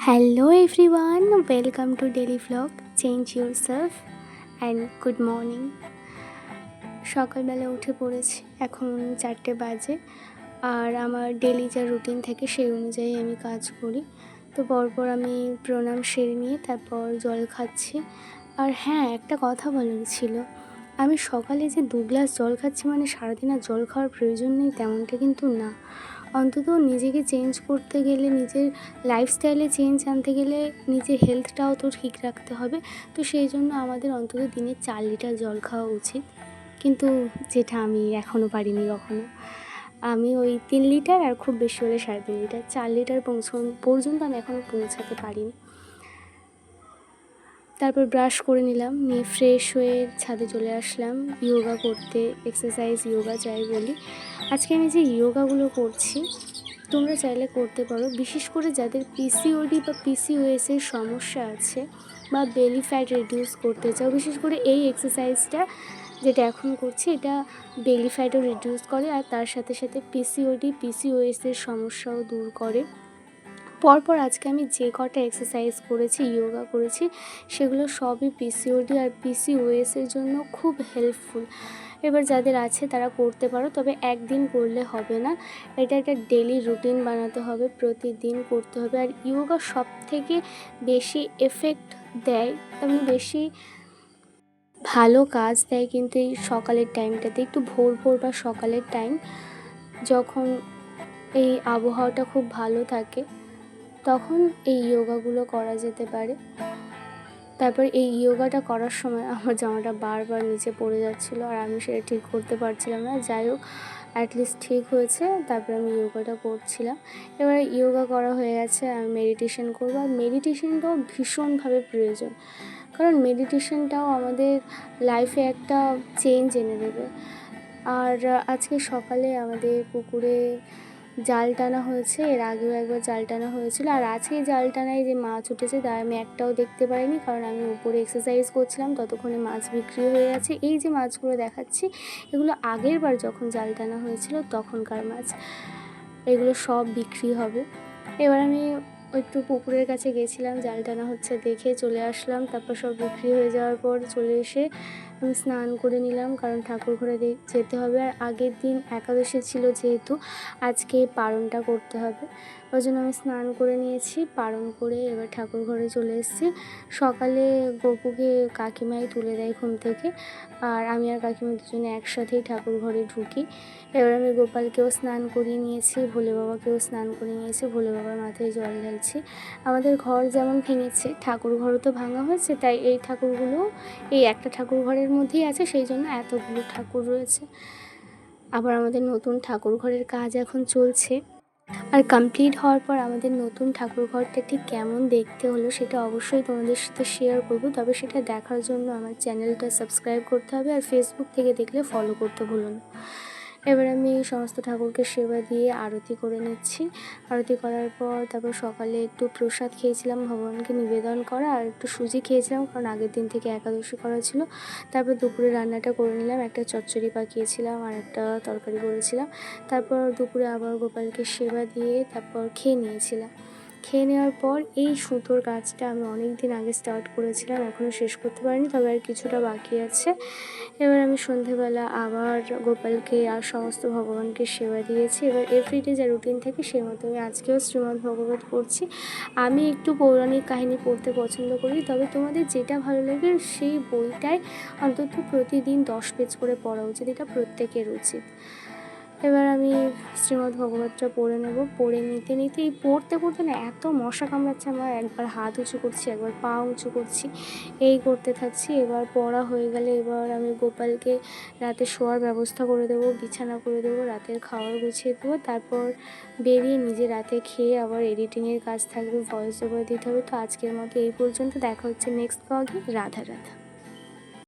Hello everyone, welcome to daily vlog change your self and good morning. সকালবেলা উঠে পড়েছি, এখন 4টে বাজে। আর আমার ডেলি যা রুটিন থাকে সেই অনুযায়ী আমি কাজ করি। তো পরপর আমি প্রণাম সেরে নিয়ে তারপর জল খাচ্ছি। আর হ্যাঁ, একটা কথা বলার ছিল, আমি সকালে যে 2 গ্লাস জল খাচ্ছি মানে সারাদিন আর জল খাওয়ার প্রয়োজন নেই তেমনটা কিন্তু না। অন্তত নিজেকে চেঞ্জ করতে গেলে, নিজের লাইফস্টাইলে চেঞ্জ আনতে গেলে নিজের হেলথটাও তো ঠিক রাখতে হবে। তো সেই জন্য আমাদের অন্তত দিনে 4 লিটার জল খাওয়া উচিত, কিন্তু যেটা আমি এখনও পারিনি কখনো। আমি ওই 3 লিটার আর খুব বেশি হলে 3.5 লিটার, 4 লিটার পর্যন্ত আমি এখনও পৌঁছাতে পারিনি। তারপর ব্রাশ করে নিলাম, নিয়ে ফ্রেশ হয়ে ছাদে চলে আসলাম ইয়োগা করতে। এক্সারসাইজ ইয়োগা যাই বলি। আজকে আমি যে ইয়োগাগুলো করছি তোমরা চাইলে করতে পারো, বিশেষ করে যাদের পিসিওডি বা পিসিওএসের সমস্যা আছে বা বেলি ফ্যাট রিডিউস করতে চাও। বিশেষ করে এই এক্সারসাইজটা যেটা এখন করছি, এটা বেলি ফ্যাটও রিডিউস করে আর তার সাথে সাথে পিসিওডি পিসিওএসের সমস্যাও দূর করে। পরপর আজকে আমি যে কটা এক্সারসাইজ করেছি, ইয়োগা করেছি, সেগুলো সবই পিসিওডি আর পিসিওএসের জন্য খুব হেল্পফুল। এবার যাদের আছে তারা করতে পারো, তবে একদিন করলে হবে না, এটা একটা ডেলি রুটিন বানাতে হবে, প্রতিদিন করতে হবে। আর ইয়োগা সব থেকে বেশি এফেক্ট দেয়, তেমনি বেশি ভালো কাজ দেয় কিন্তু এই সকালের টাইমটাতে, একটু ভোর ভোর বা সকালের টাইম, যখন এই আবহাওয়াটা খুব ভালো থাকে তখন এই ইয়োগাগুলো করা যেতে পারে। তারপর এই ইয়োগাটা করার সময় আমার জামাটা বারবার নিচে পড়ে যাচ্ছিলো আর আমি সেটা ঠিক করতে পারছিলাম না। যাই হোক, অ্যাটলিস্ট ঠিক হয়েছে। তারপরে আমি ইয়োগাটা করছিলাম। এবার ইয়োগা করা হয়ে গেছে, আমি মেডিটেশন করবো। আর মেডিটেশনটাও ভীষণভাবে প্রয়োজন, কারণ মেডিটেশনটাও আমাদের লাইফে একটা চেঞ্জ এনে দেবে। আর আজকে সকালে আমাদের পুকুরে জাল টানা হয়েছে, এর আগেও একবার জাল টানা হয়েছিল। আর আজকে জাল টানায় যে মাছ উঠেছে তা আমি একটাও দেখতে পাইনি, কারণ আমি উপরে এক্সারসাইজ করছিলাম, ততক্ষণে মাছ বিক্রি হয়ে গেছে। এই যে মাছগুলো দেখাচ্ছি, এগুলো আগের বার যখন জাল টানা হয়েছিল তখনকার মাছ, এগুলো সব বিক্রি হবে। এবার আমি একটু পুকুরের কাছে গেছিলাম, জাল টানা হচ্ছে দেখে চলে আসলাম। তারপর সব বিক্রি হয়ে যাওয়ার পর চলে এসে আমি স্নান করে নিলাম, কারণ ঠাকুর ঘরে যেতে হবে। আর আগের দিন একাদশী ছিল যেহেতু, আজকে পারণটা করতে হবে, ওই জন্য আমি স্নান করে নিয়েছি। পারণ করে এবার ঠাকুর ঘরে চলে এসেছি। সকালে গপুকে কাকিমাই তুলে দেয় ঘুম থেকে, আর আমি আর কাকিমা দুজনে একসাথেই ঠাকুর ঘরে ঢুকি। এবার আমি গোপালকেও স্নান করিয়ে নিয়েছি, ভোলে বাবাকেও স্নান করে নিয়েছি, ভোলে বাবার মাথায় জল ঢালছি। আমাদের ঘর যেমন ভেঙেছে, ঠাকুর ঘরও তো ভাঙা হয়েছে, তাই এই ঠাকুরগুলো এই একটা ঠাকুর ঘরের মধ্যেই আছে, সেই জন্য এতগুলো ঠাকুর রয়েছে। আবার আমাদের নতুন ঠাকুর ঘরের কাজ এখন চলছে, আর কমপ্লিট হওয়ার পর আমাদের নতুন ঠাকুর ঘরটা ঠিক কেমন দেখতে হলো সেটা অবশ্যই তোমাদের সাথে শেয়ার করব। তবে সেটা দেখার জন্য আমার চ্যানেলটা সাবস্ক্রাইব করতে হবে, আর ফেসবুক থেকে দেখলে ফলো করতে ভুলো না। এবার আমি সমস্ত ঠাকুরকে সেবা দিয়ে আরতি করে নিচ্ছি। আরতি করার পর তারপর সকালে একটু প্রসাদ খেয়েছিলাম ভগবানকে নিবেদন করা, আর একটু সুজি খেয়েছিলাম, কারণ আগের দিন থেকে একাদশী করা ছিল। তারপর দুপুরে রান্নাটা করে নিলাম, একটা চচ্চড়ি পাকিয়েছিলাম আর একটা তরকারি করেছিলাম। তারপর দুপুরে আবার গোপালকে সেবা দিয়ে তারপর খেয়ে নিয়েছিলাম। খেয়ে নেওয়ার পর এই সুতোর কাজটা আমি অনেক দিন আগে স্টার্ট করেছিলাম, এখনও শেষ করতে পারিনি, তবে আর কিছুটা বাকি আছে। এবার আমি সন্ধেবেলা আবার গোপালকে আর সমস্ত ভগবানকে সেবা দিয়েছি। এবার এভরিডে যা রুটিন থাকে সেই মতো আমি আজকেও শ্রীমদ্ ভগবত পড়ছি। আমি একটু পৌরাণিক কাহিনী পড়তে পছন্দ করি, তবে তোমাদের যেটা ভালো লাগে সেই বইটাই অন্তত প্রতিদিন 10 পেজ করে পড়া উচিত, এটা প্রত্যেকের উচিত। এবার আমি শ্রীমদ্ ভগবতটা পড়ে নেব। পড়ে নিতে নিতে এই পড়তে পড়তে না এত মশা কামড়াচ্ছে আমার, একবার হাত উঁচু করছি, একবার পা উঁচু করছি, এই করতে থাকছি। এবার পড়া হয়ে গেলে এবার আমি গোপালকে রাতে শোয়ার ব্যবস্থা করে দেবো, বিছানা করে দেবো, রাতের খাবার গুছিয়ে দেবো। তারপর বেরিয়ে নিজে রাতে খেয়ে আবার এডিটিংয়ের কাজ থাকবে, ভয়েস ওভার দিতে হবে। তো আজকের মতো এই পর্যন্ত, দেখা হচ্ছে নেক্সট ব্লগে। রাধা রাধা।